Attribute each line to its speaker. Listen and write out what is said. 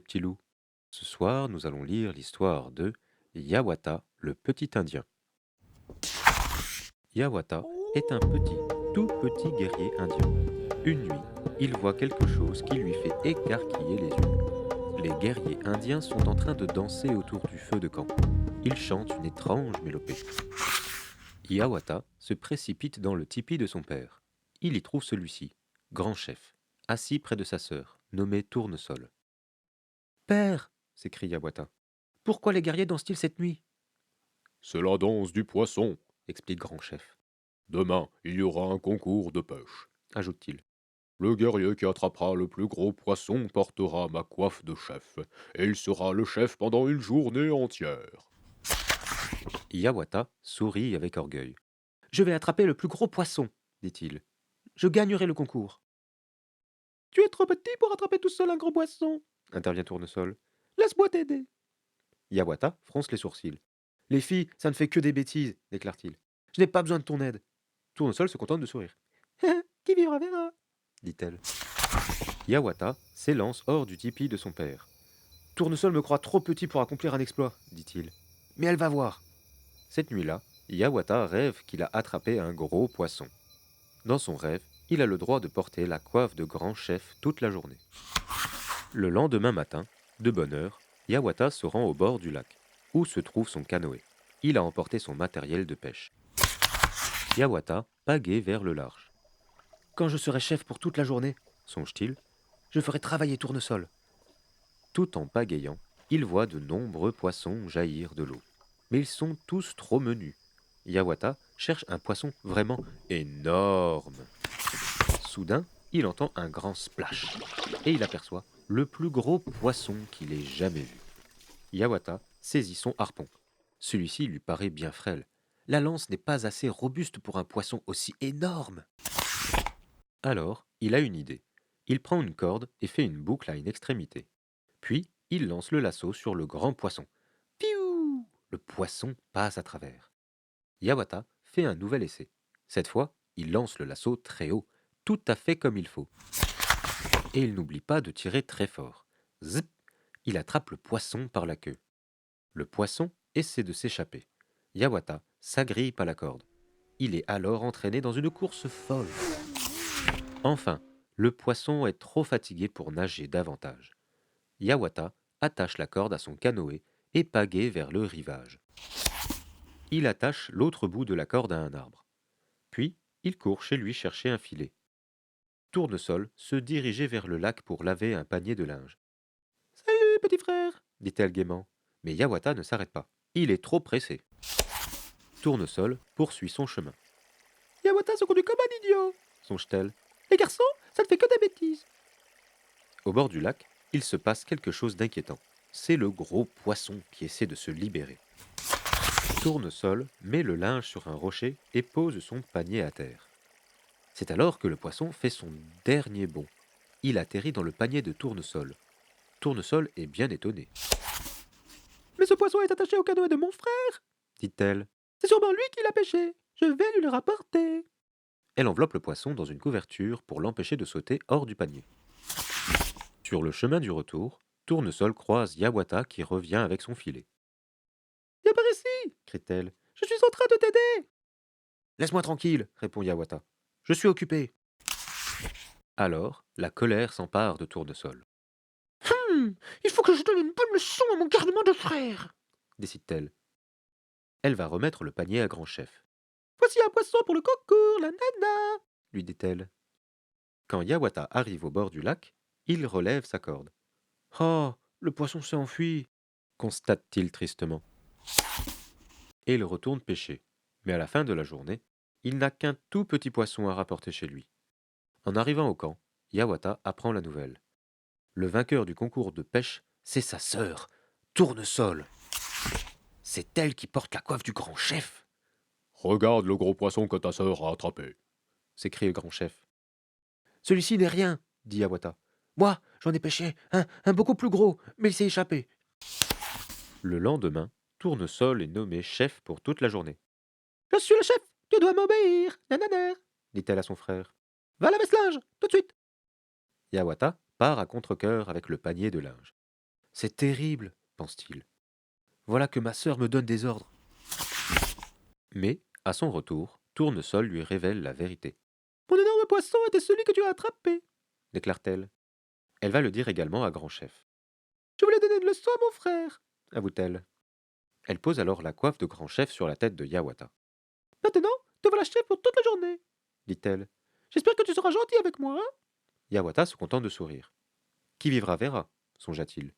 Speaker 1: petit loup. Ce soir, nous allons lire l'histoire de Yawata, le petit Indien. Yawata est un petit, tout petit guerrier indien. Une nuit, il voit quelque chose qui lui fait écarquiller les yeux. Les guerriers indiens sont en train de danser autour du feu de camp. Ils chantent une étrange mélopée. Yawata se précipite dans le tipi de son père. Il y trouve celui-ci, grand chef, assis près de sa sœur, nommée Tournesol. Père, s'écrie Yawata, pourquoi les guerriers dansent-ils cette nuit?
Speaker 2: C'est la danse du poisson.
Speaker 1: Explique grand chef,
Speaker 2: Demain, il y aura un concours de pêche.
Speaker 1: ajoute-t-il.
Speaker 2: Le guerrier qui attrapera le plus gros poisson portera ma coiffe de chef, et il sera le chef pendant une journée entière.
Speaker 1: Yawata sourit avec orgueil. Je vais attraper le plus gros poisson, dit-il. Je gagnerai le concours. Tu es trop petit pour attraper tout seul un gros poisson, intervient Tournesol. Laisse-moi t'aider. Yawata fronce les sourcils. Les filles, ça ne fait que des bêtises, déclare-t-il. Je n'ai pas besoin de ton aide. Tournesol se contente de sourire. Qui vivra verra, dit-elle. Yawata s'élance hors du tipi de son père. Tournesol me croit trop petit pour accomplir un exploit, dit-il. Mais elle va voir. Cette nuit-là, Yawata rêve qu'il a attrapé un gros poisson. Dans son rêve, il a le droit de porter la coiffe de grand chef toute la journée. Le lendemain matin, de bonne heure, Yawata se rend au bord du lac, où se trouve son canoë. Il a emporté son matériel de pêche. Yawata pagaie vers le large. Quand je serai chef pour toute la journée, songe-t-il, je ferai travailler Tournesol. Tout en pagayant, il voit de nombreux poissons jaillir de l'eau. Mais ils sont tous trop menus. Yawata cherche un poisson vraiment énorme. Soudain, il entend un grand splash et il aperçoit le plus gros poisson qu'il ait jamais vu. Yawata saisit son harpon. Celui-ci lui paraît bien frêle. La lance n'est pas assez robuste pour un poisson aussi énorme. Alors, il a une idée. Il prend une corde et fait une boucle à une extrémité. Puis, il lance le lasso sur le grand poisson. Piou! Le poisson passe à travers. Yawata fait un nouvel essai. Cette fois, il lance le lasso très haut, tout à fait comme il faut. Et il n'oublie pas de tirer très fort. Zip! Il attrape le poisson par la queue. Le poisson essaie de s'échapper. Yawata s'agrippe à la corde. Il est alors entraîné dans une course folle. Enfin, le poisson est trop fatigué pour nager davantage. Yawata attache la corde à son canoë et pagaie vers le rivage. Il attache l'autre bout de la corde à un arbre. Puis, il court chez lui chercher un filet. Tournesol se dirigeait vers le lac pour laver un panier de linge. Salut, petit frère, dit-elle gaiement. Mais Yawata ne s'arrête pas. Il est trop pressé. Tournesol poursuit son chemin. Yawata se conduit comme un idiot, songe-t-elle. Les garçons, ça ne fait que des bêtises. Au bord du lac, il se passe quelque chose d'inquiétant. C'est le gros poisson qui essaie de se libérer. Tournesol met le linge sur un rocher et pose son panier à terre. C'est alors que le poisson fait son dernier bond. Il atterrit dans le panier de Tournesol. Tournesol est bien étonné. Mais ce poisson est attaché au canoë de mon frère, dit-elle. C'est sûrement lui qui l'a pêché. Je vais lui le rapporter. Elle enveloppe le poisson dans une couverture pour l'empêcher de sauter hors du panier. Sur le chemin du retour, Tournesol croise Yawata qui revient avec son filet. Viens par ici, crie-t-elle. Je suis en train de t'aider. Laisse-moi tranquille, répond Yawata. Je suis occupé. Alors, la colère s'empare de Tournesol. Il faut que je donne une bonne leçon à mon garnement de frère, décide-t-elle. Elle va remettre le panier à grand chef. Voici un poisson pour le concours, la nana, lui dit-elle. Quand Yawata arrive au bord du lac, il relève sa corde. Oh, le poisson s'est enfui, constate-t-il tristement. Et il retourne pêcher. Mais à la fin de la journée, il n'a qu'un tout petit poisson à rapporter chez lui. En arrivant au camp, Yawata apprend la nouvelle. Le vainqueur du concours de pêche, c'est sa sœur, Tournesol. C'est elle qui porte la coiffe du grand chef,
Speaker 2: Regarde le gros poisson que ta sœur a attrapé.
Speaker 1: s'écrie le grand chef. Celui-ci n'est rien, dit Yawata. Moi, j'en ai pêché un beaucoup plus gros, mais il s'est échappé. Le lendemain, Tournesol est nommé chef pour toute la journée. Je suis le chef, tu dois m'obéir, nanana, dit-elle à son frère. Va laver ce linge, tout de suite. Yawata part à contre-cœur avec le panier de linge. C'est terrible, pense-t-il. Voilà que ma sœur me donne des ordres. Mais, à son retour, Tournesol lui révèle la vérité. Mon énorme poisson était celui que tu as attrapé, déclare-t-elle. Elle va le dire également à Grand Chef. Je voulais donner une leçon à mon frère, avoue-t-elle. Elle pose alors la coiffe de Grand Chef sur la tête de Yawata. Maintenant, te voilà chef pour toute la journée, dit-elle. J'espère que tu seras gentil avec moi, hein. Yawata se contente de sourire. Qui vivra verra, songea-t-il.